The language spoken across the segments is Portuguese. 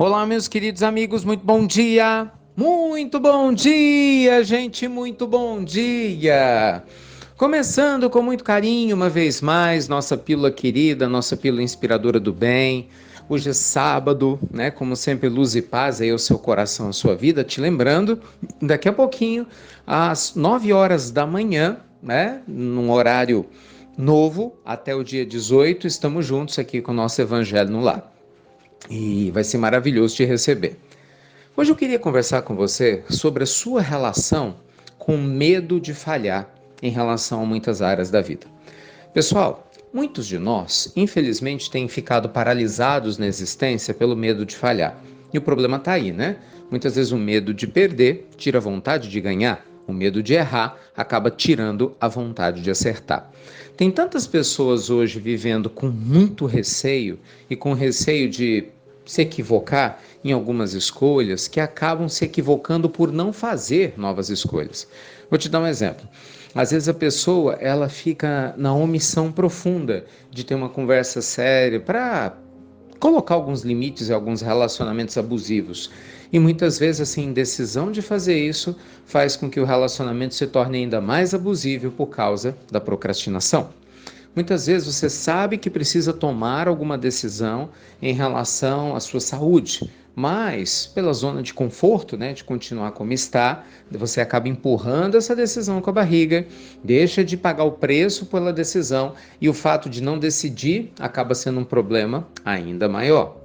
Olá, meus queridos amigos, muito bom dia! Muito bom dia, gente, muito bom dia! Começando com muito carinho, uma vez mais, nossa pílula querida, nossa pílula inspiradora do bem. Hoje é sábado, né? Como sempre, luz e paz aí ao seu coração, à sua vida. Te lembrando, daqui a pouquinho, às 9 horas da manhã, né? Num horário novo, até o dia 18, estamos juntos aqui com o nosso Evangelho no Lar. E vai ser maravilhoso te receber. Hoje eu queria conversar com você sobre a sua relação com medo de falhar em relação a muitas áreas da vida. Pessoal, muitos de nós, infelizmente, têm ficado paralisados na existência pelo medo de falhar. E o problema está aí, né? Muitas vezes o medo de perder tira a vontade de ganhar. O medo de errar acaba tirando a vontade de acertar. Tem tantas pessoas hoje vivendo com muito receio e com receio de se equivocar em algumas escolhas que acabam se equivocando por não fazer novas escolhas. Vou te dar um exemplo. Às vezes a pessoa ela fica na omissão profunda de ter uma conversa séria para colocar alguns limites em alguns relacionamentos abusivos. E muitas vezes essa indecisão de fazer isso faz com que o relacionamento se torne ainda mais abusivo por causa da procrastinação. Muitas vezes você sabe que precisa tomar alguma decisão em relação à sua saúde, mas pela zona de conforto, né, de continuar como está, você acaba empurrando essa decisão com a barriga, deixa de pagar o preço pela decisão e o fato de não decidir acaba sendo um problema ainda maior.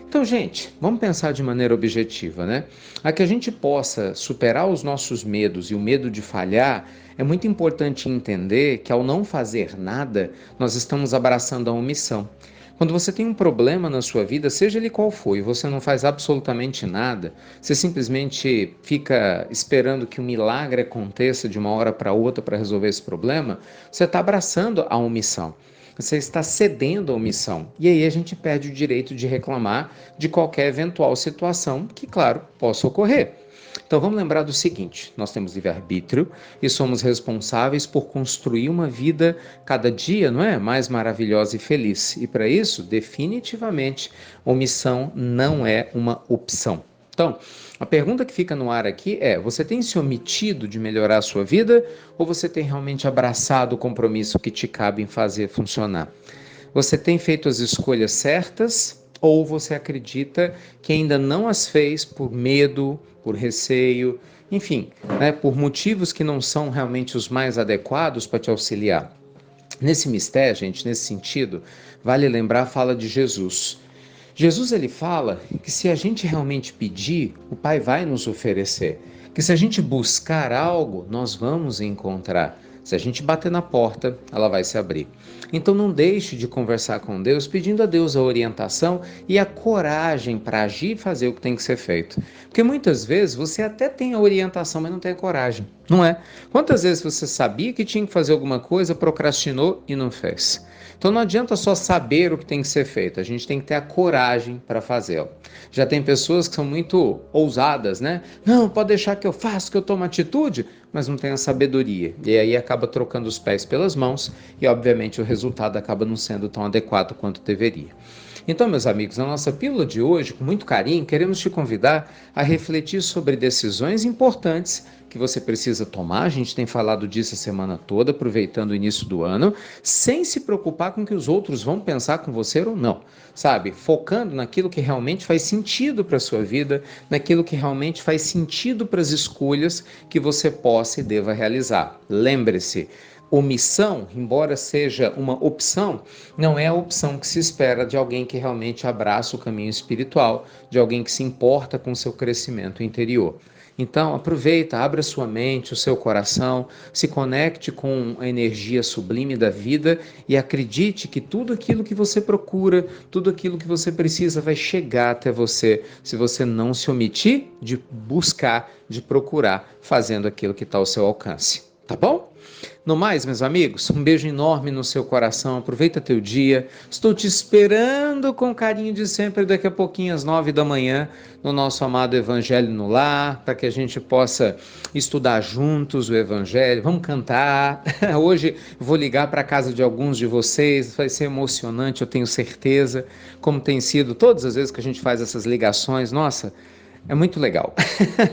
Então, gente, vamos pensar de maneira objetiva, né? A que a gente possa superar os nossos medos e o medo de falhar, é muito importante entender que ao não fazer nada, nós estamos abraçando a omissão. Quando você tem um problema na sua vida, seja ele qual for, e você não faz absolutamente nada, você simplesmente fica esperando que um milagre aconteça de uma hora para outra para resolver esse problema, você está abraçando a omissão. Você está cedendo à omissão. E aí a gente perde o direito de reclamar de qualquer eventual situação que, claro, possa ocorrer. Então vamos lembrar do seguinte: nós temos livre-arbítrio e somos responsáveis por construir uma vida cada dia, não é? Mais maravilhosa e feliz. E para isso, definitivamente, omissão não é uma opção. Então, a pergunta que fica no ar aqui é: você tem se omitido de melhorar a sua vida ou você tem realmente abraçado o compromisso que te cabe em fazer funcionar? Você tem feito as escolhas certas ou você acredita que ainda não as fez por medo, por receio, enfim, né, por motivos que não são realmente os mais adequados para te auxiliar? Nesse mistério, gente, nesse sentido, vale lembrar a fala de Jesus. Jesus ele fala que se a gente realmente pedir, o Pai vai nos oferecer. Que se a gente buscar algo, nós vamos encontrar. Se a gente bater na porta, ela vai se abrir. Então não deixe de conversar com Deus, pedindo a Deus a orientação e a coragem para agir e fazer o que tem que ser feito. Porque muitas vezes você até tem a orientação, mas não tem a coragem, não é? Quantas vezes você sabia que tinha que fazer alguma coisa, procrastinou e não fez? Então não adianta só saber o que tem que ser feito, a gente tem que ter a coragem para fazê-lo. Já tem pessoas que são muito ousadas, né? Não, pode deixar que eu faço, que eu tomo atitude, mas não tem a sabedoria. E aí acaba trocando os pés pelas mãos e, obviamente, o resultado acaba não sendo tão adequado quanto deveria. Então, meus amigos, na nossa pílula de hoje, com muito carinho, queremos te convidar a refletir sobre decisões importantes que você precisa tomar. A gente tem falado disso a semana toda, aproveitando o início do ano, sem se preocupar com o que os outros vão pensar com você ou não, sabe? Focando naquilo que realmente faz sentido para a sua vida, naquilo que realmente faz sentido para as escolhas que você possa e deva realizar. Lembre-se, omissão, embora seja uma opção, não é a opção que se espera de alguém que realmente abraça o caminho espiritual, de alguém que se importa com o seu crescimento interior. Então, aproveita, abra sua mente, o seu coração, se conecte com a energia sublime da vida e acredite que tudo aquilo que você procura, tudo aquilo que você precisa vai chegar até você, se você não se omitir de buscar, de procurar, fazendo aquilo que está ao seu alcance. Tá bom? No mais, meus amigos, um beijo enorme no seu coração, aproveita teu dia, estou te esperando com carinho de sempre daqui a pouquinho às 9 da manhã no nosso amado Evangelho no Lar, para que a gente possa estudar juntos o Evangelho, vamos cantar. Hoje vou ligar para a casa de alguns de vocês, vai ser emocionante, eu tenho certeza, como tem sido todas as vezes que a gente faz essas ligações, nossa, é muito legal.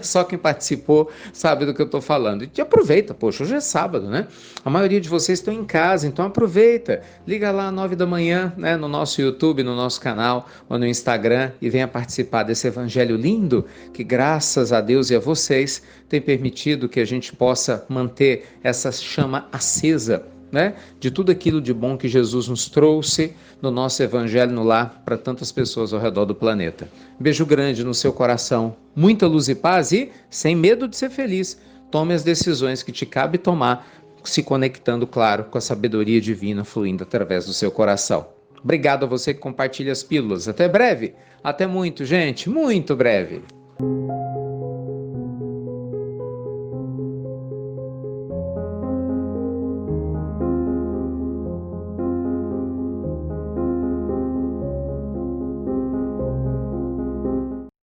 Só quem participou sabe do que eu estou falando. E aproveita, poxa, hoje é sábado, né? A maioria de vocês estão em casa, então aproveita. Liga lá às 9 da manhã, né, no nosso YouTube, no nosso canal ou no Instagram e venha participar desse evangelho lindo que, graças a Deus e a vocês, tem permitido que a gente possa manter essa chama acesa, né, de tudo aquilo de bom que Jesus nos trouxe no nosso Evangelho no Lar para tantas pessoas ao redor do planeta. Beijo grande no seu coração, muita luz e paz e, sem medo de ser feliz, tome as decisões que te cabe tomar, se conectando, claro, com a sabedoria divina fluindo através do seu coração. Obrigado a você que compartilha as pílulas. Até breve. Até muito, gente. Muito breve.